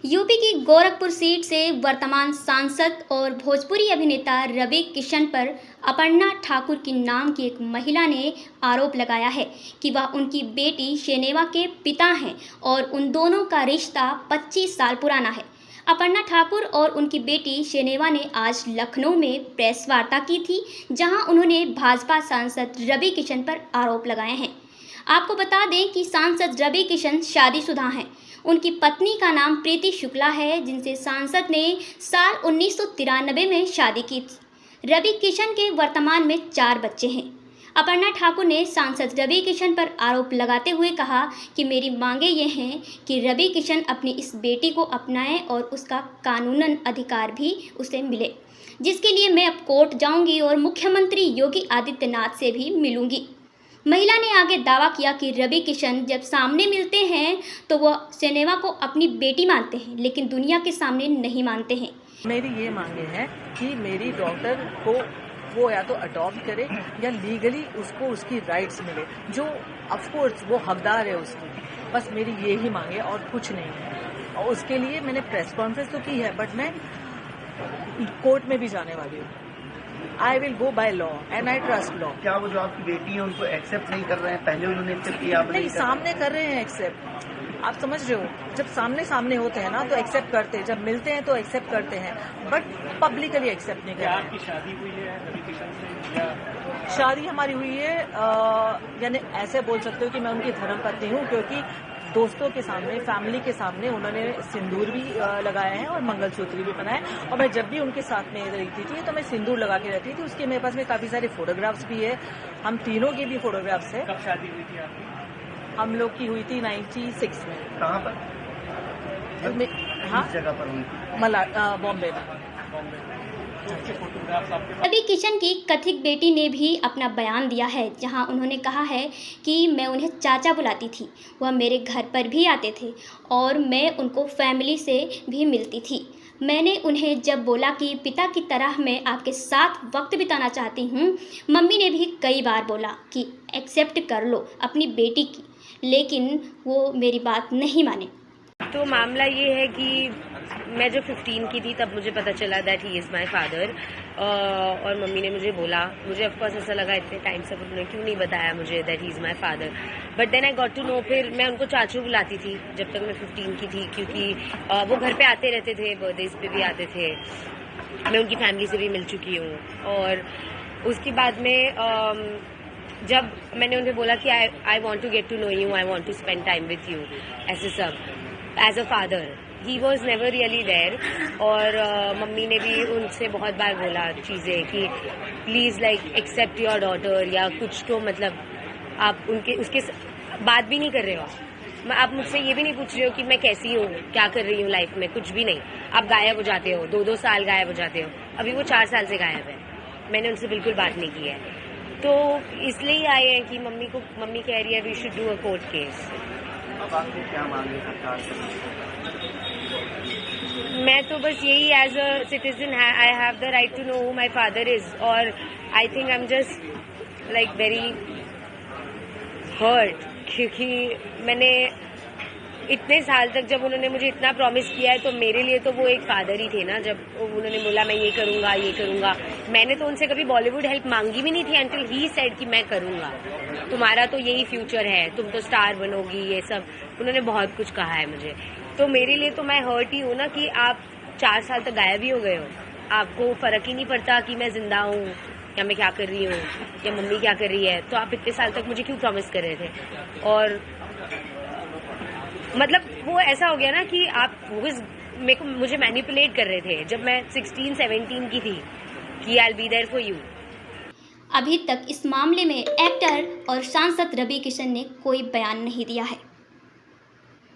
UP की Gorakhpur seat से वर्तमान सांसद और भोजपुरी अभिनेता रवि किशन पर अपर्णा ठाकुर की नाम की एक महिला ने आरोप लगाया है कि वह उनकी बेटी शेनेवा के पिता हैं और उन दोनों का रिश्ता 25 साल पुराना है। अपर्णा ठाकुर और उनकी बेटी शेनेवा ने आज लखनऊ में प्रेस वार्ता की थी, जहां उन्होंने भाजपा सांसद रवि किशन पर आरोप लगाए हैं। आपको बता दें कि सांसद रवि किशन शादीशुदा हैं। उनकी पत्नी का नाम प्रीति शुक्ला है, जिनसे सांसद ने साल 1993 में शादी की थी। रवि किशन के वर्तमान में 4 बच्चे हैं। अपर्णा ठाकुर ने सांसद रवि किशन पर आरोप लगाते हुए कहा कि मेरी मांगे ये हैं कि रवि किशन अपनी इस बेटी को अपनाएं और उसका कानूनन अधिकार भी उसे मिले, जिसके लिए मैं अब कोर्ट जाऊंगी और मुख्यमंत्री योगी आदित्यनाथ से भी मिलूंगी। महिला ने आगे दावा किया कि रवि किशन जब सामने मिलते हैं तो वह शेनेवा को अपनी बेटी मानते हैं, लेकिन दुनिया के सामने नहीं मानते हैं। मेरी ये मांगे हैं कि मेरी डॉटर को वो या तो अडॉप्ट करे या लीगली उसको उसकी राइट्स मिले, जो ऑफ कोर्स वो हकदार है उसकी। बस मेरी ये ही मांगे और कुछ नहीं है। और उसके लिए मैंने प्रेस कॉन्फ्रेंस तो की है, बट मैं कोर्ट में भी जाने वाली हूँ। I will go by law and I trust law. क्या वो जो आपकी बेटी है उनको एक्सेप्ट नहीं कर रहे हैं? पहले उन्होंने एक्सेप्ट किया, नहीं, सामने कर रहे हैं एक्सेप्ट। आप समझ रहे हो, जब सामने सामने होते हैं ना तो एक्सेप्ट करते हैं, जब मिलते हैं तो एक्सेप्ट करते हैं, बट पब्लिकली एक्सेप्ट नहीं करते। आपकी शादी हुई है रवि किशन से या? शादी हमारी हुई है, यानी ऐसे बोल सकते हो कि मैं उनकी धर्मपत्नी हूँ, क्योंकि दोस्तों के सामने, फैमिली के सामने उन्होंने सिंदूर भी लगाया है और मंगलसूत्र भी पहना है। और मैं जब भी उनके साथ में रहती थी तो मैं सिंदूर लगा के रहती थी। उसके मेरे पास में काफी सारे फोटोग्राफ्स भी है, हम तीनों के भी फोटोग्राफ्स है। कब शादी हुई थी आपकी? हम लोग की हुई थी 96 में। कहाँ पर? हाँ, किस जगह पर हुई थी? बॉम्बे में। रवि किशन की कथित बेटी ने भी अपना बयान दिया है, जहां उन्होंने कहा है कि मैं उन्हें चाचा बुलाती थी, वह मेरे घर पर भी आते थे और मैं उनको फैमिली से भी मिलती थी। मैंने उन्हें जब बोला कि पिता की तरह मैं आपके साथ वक्त बिताना चाहती हूँ, मम्मी ने भी कई बार बोला कि एक्सेप्ट कर लो अपनी बेटी की, लेकिन वो मेरी बात नहीं माने। तो मामला ये है कि मैं जब 15 की थी तब मुझे पता चला that he is my father, और मम्मी ने मुझे बोला, मुझे ऑफकोर्स ऐसा लगा इतने टाइम से उन्होंने क्यों नहीं बताया मुझे that he is my father, but then I got to know. फिर मैं उनको चाचू बुलाती थी जब तक मैं 15 की थी, क्योंकि वो घर पे आते रहते थे, बर्थडेज पे भी आते थे। मैं उनकी फैमिली से भी मिल चुकी हूँ। और उसके बाद में जब मैंने उन्हें बोला कि I want to get to know you, I want to spend time with you, ऐसे सब as a father, he was never really there. और मम्मी ने भी उनसे बहुत बार बोला चीज़ें कि please like accept your daughter, या कुछ तो मतलब आप उसके बात भी नहीं कर रहे हो। आप मुझसे ये भी नहीं पूछ रहे हो कि मैं कैसी हूँ, क्या कर रही हूँ लाइफ में, कुछ भी नहीं। आप गायब हो जाते हो, 2-2 साल गायब हो जाते हो। अभी वो 4 साल से गायब है, मैंने उनसे बिल्कुल बात नहीं की है। तो इसलिए आए हैं कि मम्मी कह रही है we should do a court case. अब आपको क्या मांगे सरकार से? मैं तो बस यही, as a citizen I have the right to know who my father is, और I think I am just like very hurt, क्योंकि मैंने इतने साल तक, जब उन्होंने मुझे इतना प्रॉमिस किया है, तो मेरे लिए तो वो एक फादर ही थे ना। जब उन्होंने बोला मैं ये करूंगा, मैंने तो उनसे कभी बॉलीवुड हेल्प मांगी भी नहीं थी, एंटिल ही सेड कि मैं करूंगा, तुम्हारा तो यही फ्यूचर है, तुम तो स्टार बनोगी, ये सब उन्होंने बहुत कुछ कहा है मुझे। तो मेरे लिए तो मैं हर्ट ही हूँ ना कि आप 4 साल तक गायब ही हो गए हो, आपको फर्क ही नहीं पड़ता कि मैं जिंदा हूँ या मैं क्या कर रही हूँ या मम्मी क्या कर रही है। तो आप इतने साल तक मुझे क्यों प्रॉमिस कर रहे थे? और मतलब वो ऐसा हो गया ना कि आप मुझे मैनिपुलेट कर रहे थे जब मैं 16-17 की थी कि I will be there for you. अभी तक इस मामले में एक्टर और सांसद रवि किशन ने कोई बयान नहीं दिया है।